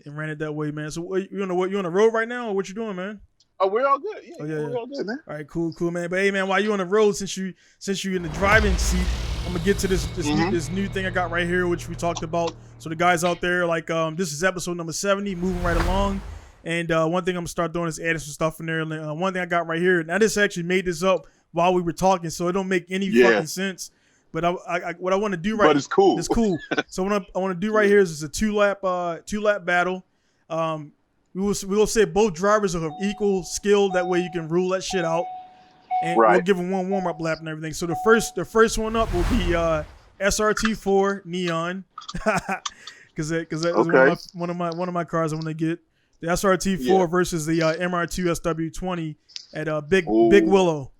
and ran it that way, man. So you on the road right now, or what you doing, man? Oh, we're all good. Yeah, we're all good, man. All right, cool, man. But hey, man, while you on the road, since you in the driving seat, I'm gonna get to this new thing I got right here, which we talked about. So the guys out there, like, this is episode number 70, moving right along. And one thing I'm gonna start doing is adding some stuff in there. And one thing I got right here, and I just actually made this up while we were talking, so it don't make any fucking sense. But what I want to do right, but it's cool. It's cool. So what I want to do right here is a two lap battle. We will say both drivers are of equal skill. That way you can rule that shit out, and we'll give them one warm up lap and everything. So the first one up will be SRT4 Neon, because that's one of my cars I want to get. The SRT4 versus the MR2 SW20 at Big Willow.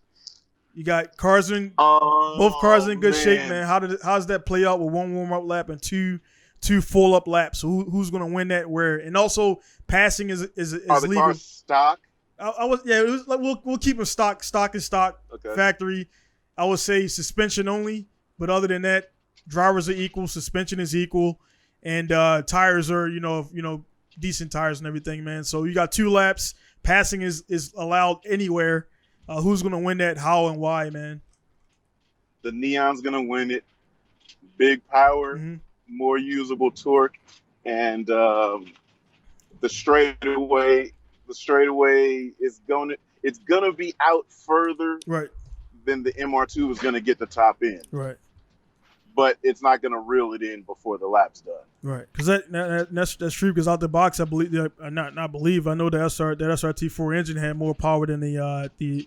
You got cars both cars in good shape, man. How's that play out with one warm up lap and two full up laps? So who's gonna win that? Where, and also passing is are the legal. Cars stock? It was like we'll keep them stock and stock. Okay. Factory. I would say suspension only, but other than that, drivers are equal, suspension is equal, and tires are decent tires and everything, man. So you got 2 laps. Passing is allowed anywhere. Who's gonna win that? How and why, man? The Neon's gonna win it. Big power, more usable torque, and the straightaway is gonna be out further than the MR2 is gonna get the top end. Right. But it's not gonna reel it in before the lap's done. Right, because that's true. Because out the box, I believe I know the SRT4 engine had more power than the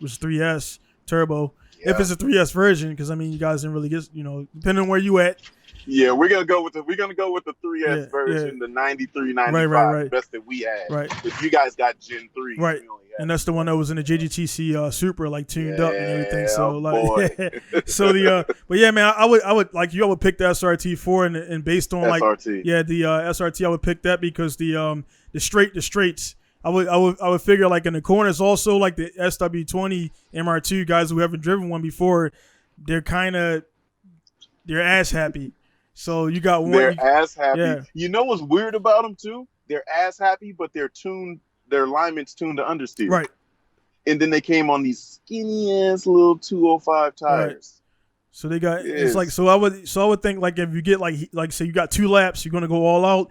was 3S turbo. Yeah. If it's a 3S version, because I mean you guys didn't really get depending on where you at. Yeah, we're gonna go with the 3S version, the 93, 95, right. best that we had. Right. If you guys got Gen 3, right, and that's the one that was in the JGTC Supra, like tuned up and everything. So but yeah, man, I would like you. I would pick the SRT4 and based on SRT. The SRT, I would pick that because the straights. I would figure like in the corners also like the SW20 MR2 guys who haven't driven one before, they're ass happy. So you got one. They're ass happy. Yeah. You know what's weird about them too? They're ass happy, but their alignment's tuned to understeer. Right. And then they came on these skinny ass little 205 tires. Right. So they got it's like I would think like if you get like say you got 2 laps, you're gonna go all out.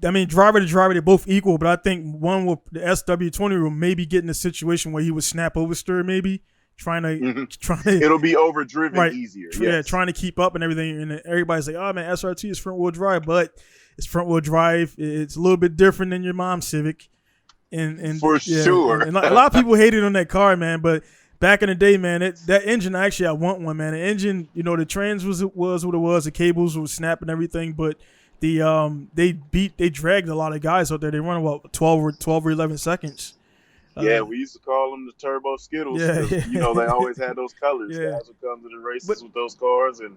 I mean, driver to driver, they're both equal, but I think one with the SW20 will maybe get in a situation where he would snap oversteer maybe. Trying to it'll be overdriven easier. Yeah, trying to keep up and everything. And everybody's like, oh man, SRT is front wheel drive, but it's front wheel drive. It's a little bit different than your mom's Civic. And for sure. And a lot of people hated on that car, man. But back in the day, man, that engine, actually I want one, man. The engine, the trans was what it was, the cables were snapping and everything, but they dragged a lot of guys out there. They run about 12 or 11 seconds. Yeah, we used to call them the Turbo Skittles. Yeah. They always had those colors. Yeah. Guys would come to the races with those cars, and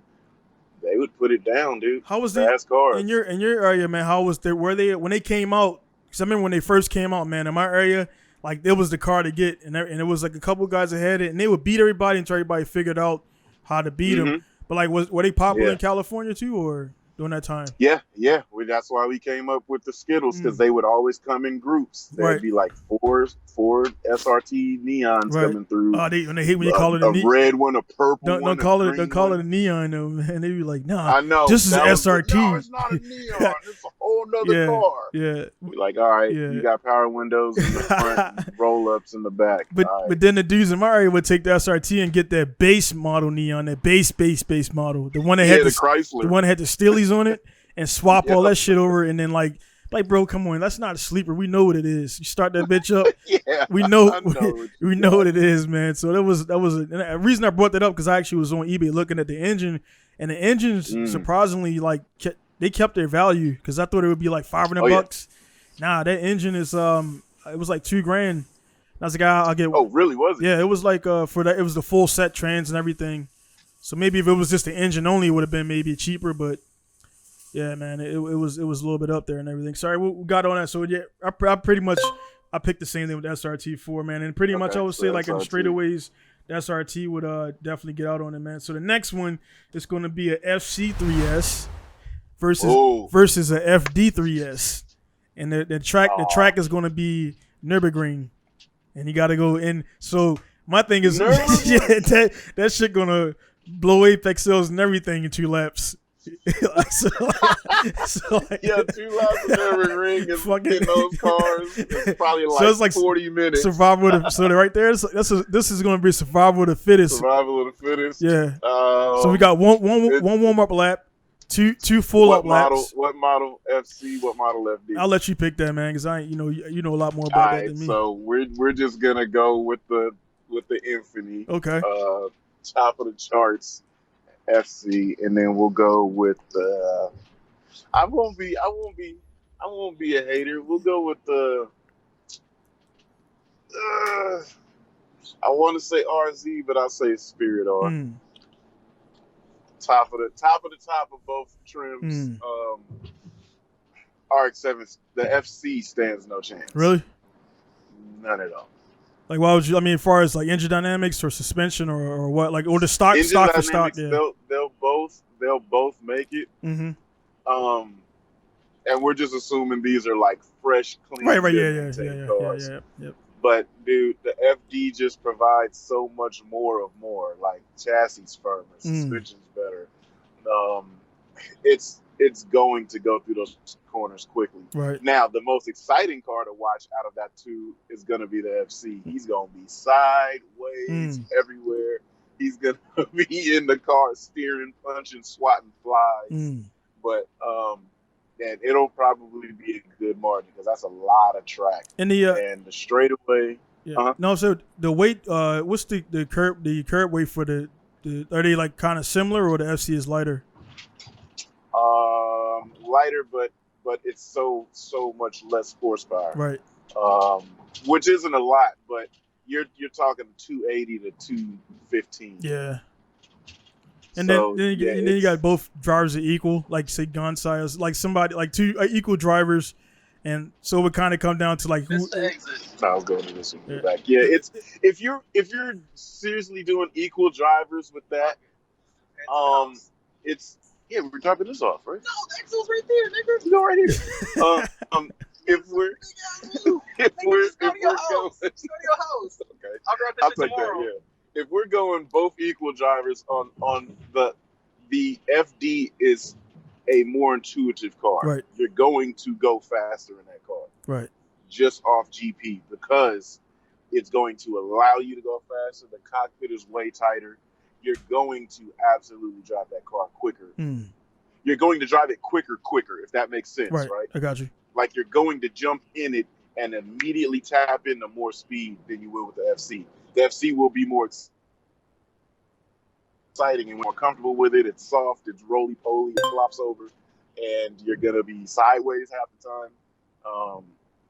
they would put it down, dude. How was fast cars in your area, man? How was were they when they came out? Because I remember when they first came out, man. In my area, like it was the car to get, and it was like a couple guys ahead, and they would beat everybody until everybody figured out how to beat them. But like, were they popular in California too, or during that time? Yeah. That's why we came up with the Skittles, because they would always come in groups. There'd be like four SRT Neons coming through. Oh, they hate when you call it a red one, a purple one. Don't call it a Neon though, man. They be like, nah, I know. this is an SRT. No, it's not a Neon. It's a whole nother car. Yeah. We're like, all right, you got power windows in the front, roll ups in the back. But then the dudes in my area would take the SRT and get that base model Neon, that base model, the one that had the Chrysler, the one that had the Steelies on it, and swap all that shit over, and then like bro, come on, that's not a sleeper. We know what it is. You start that bitch up. We know what it is, man. So that was a reason I brought that up, because I actually was on eBay looking at the engine, and the engines surprisingly they kept their value, because I thought it would be like $500. Nah, that engine is it was like $2,000. I was like, I'll get. Oh, really? Was it? Yeah, it was like for that, it was the full set trans and everything. So maybe if it was just the engine only, it would have been maybe cheaper, but. Yeah, man, it was a little bit up there and everything. Sorry, we got on that. So yeah, I pretty much picked the same thing with the SRT4, man, and pretty much I would say like in the straightaways, the SRT would definitely get out on it, man. So the next one is going to be a FC3S versus a FD3S, and the track is going to be Nürburgring, and you got to go in. So my thing is, that shit gonna blow Apex sales and everything in 2 laps. so 2 laps of Nürburgring is in those cars. It's probably like, so it's like 40 minutes. Survival. So right there, this is going to be survival of the fittest. Survival of the fittest. Yeah. So we got one warm up lap, two full up laps. What model FC? What model FD? I'll let you pick that, man, because you know a lot more about that than me. So we're just gonna go with the Infini. Okay. Top of the charts. FC, and then we'll go with I won't be a hater. We'll go with the I want to say RZ, but I'll say Spirit R. Top of both trims. RX-7, the FC stands no chance. Really? None at all. Like, why would you? I mean, as far as like engine dynamics or suspension or what, like, or the stock for stock. Yeah. They'll both make it. Mm-hmm. And we're just assuming these are like fresh, clean. Right. Yeah. But dude, the FD just provides so much more of more. Like chassis firmer, suspension's better. It's going to go through those corners quickly. Right. Now, the most exciting car to watch out of that 2 is going to be the FC. He's going to be sideways everywhere. He's going to be in the car steering, punching, swatting flies. But and it'll probably be a good margin because that's a lot of track. And the straightaway. Yeah. No, so the weight. What's the curb weight for the? Are they like kind of similar, or the FC is lighter? Lighter, but it's so much less horsepower. Right. Which isn't a lot, but you're talking 280 to 215. Yeah. And then you got both drivers are equal, like say gun size, like somebody like 2 equal drivers, and so it would kind of come down to like who. I was going to this one back. Yeah, it's if you're seriously doing equal drivers with that, it's. Yeah, we're dropping this off, right? No, the Exo's right there, nigga. You go right here. If we're going, go to your house. Okay, I'll take that. Yeah, if we're going both equal drivers on the FD is a more intuitive car. Right. You're going to go faster in that car. Right. Just off GP because it's going to allow you to go faster. The cockpit is way tighter. You're going to absolutely drive that car quicker. You're going to drive it quicker, if that makes sense, right? I got you. Like you're going to jump in it and immediately tap into more speed than you will with the FC. The FC will be more exciting and more comfortable with it. It's soft, it's roly-poly, it flops over, and you're going to be sideways half the time.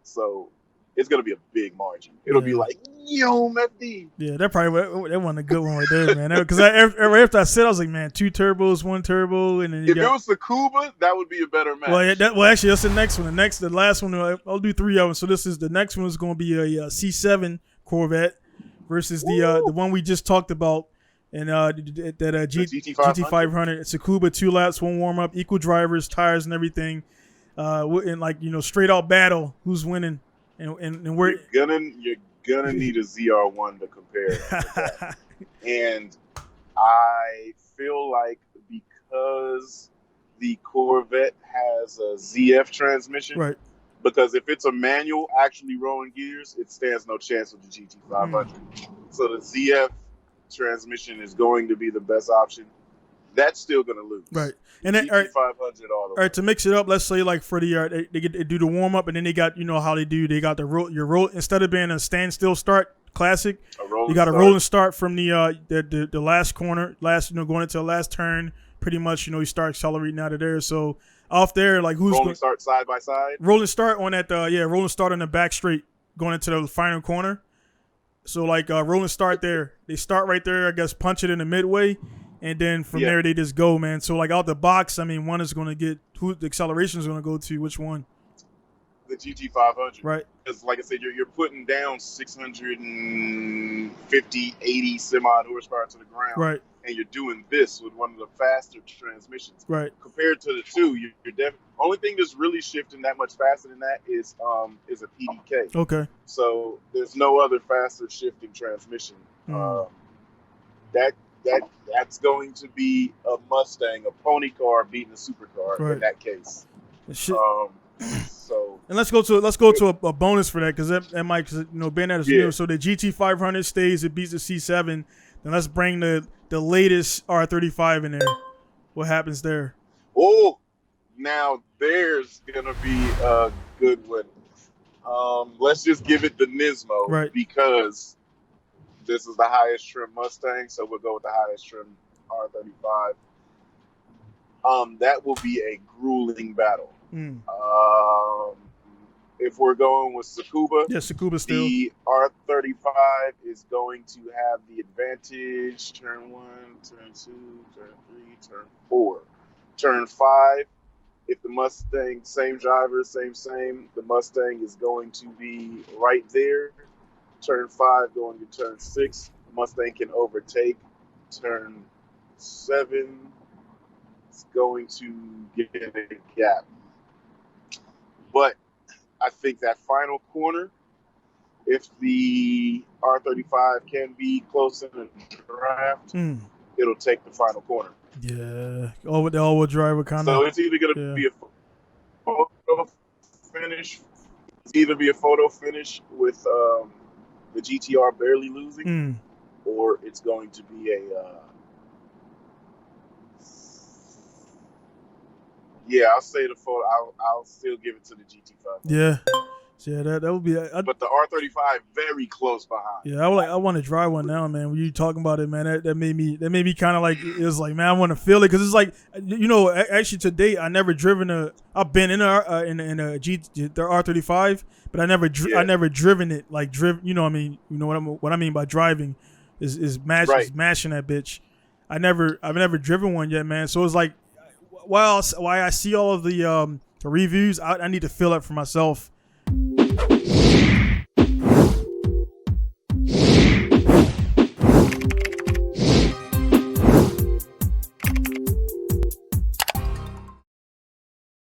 So it's going to be a big margin. It'll be like, yo, FD. Yeah, that wasn't a good one right there, man. Because after I said, I was like, man, 2 turbos, 1 turbo. And then if it was Tsukuba, that would be a better match. Well, actually, that's the next one. The last one, I'll do 3 of them. So the next one is going to be a C7 Corvette versus the one we just talked about. And that GT500. Tsukuba, 2 laps, 1 warm-up, equal drivers, tires, and everything. And like, straight out battle, who's winning. And we're you're gonna need a ZR1 to compare with that. And I feel like because the Corvette has a ZF transmission, right? Because if it's a manual actually rolling gears, it stands no chance with the GT500. So the ZF transmission is going to be the best option. That's still going to lose. Right. And then, GT500 all right, to mix it up, let's say like for the they do the warm up, and then they got how they do. They got your roll instead of being a standstill start classic. You got a rolling start from the last corner, going into the last turn. Pretty much, you start accelerating out of there. So off there, like who's rolling start side by side? Rolling start on that rolling start on the back straight going into the final corner. So like rolling start there, they start right there. I guess punch it in the midway. And then from there, they just go, man. So, like, out the box, I mean, one is going to get who the acceleration is going to go to. Which one? The GT500. Right. Because, like I said, you're putting down 650, 80 semi horsepower to the ground. Right. and you're doing this with one of the faster transmissions. Right. Compared to the two, you're definitely only thing that's really shifting that much faster than that is a PDK. Okay. So there's no other faster shifting transmission. That's going to be a Mustang, a pony car beating a supercar in that case. So and let's go to a bonus for that because that might being that is new. So the GT 500 stays, it beats the C7. Then let's bring the latest R35 in there. What happens there? Oh, now there's gonna be a good one. Let's just give it the Nismo because this is the highest trim Mustang, so we'll go with the highest trim R35. That will be a grueling battle. If we're going with Tsukuba, Tsukuba still. The R35 is going to have the advantage turn 1, turn 2, turn 3, turn 4. Turn 5, if the Mustang, same driver, same, the Mustang is going to be right there. Turn 5 going to turn 6, the Mustang can overtake. Turn 7, it's going to get a gap. But I think that final corner, if the R35 can be close in the draft, it'll take the final corner. Yeah, with the all-wheel driver kind of. So it's either going to be a photo finish. It's either be a photo finish with the GTR barely losing, or it's going to be a. I'll say the photo. I'll still give it to the GT5. Yeah, that would be. But the R35 very close behind. Yeah, I want to drive one now, man. When you talking about it, man, that made me kind of like it was like, man, I want to feel it because it's like actually to date I never driven I've been in the R35, but I never driven it like driven. What I mean by driving is mashing that bitch. I've never driven one yet, man. So it's like. While I see all of the reviews, I need to feel it for myself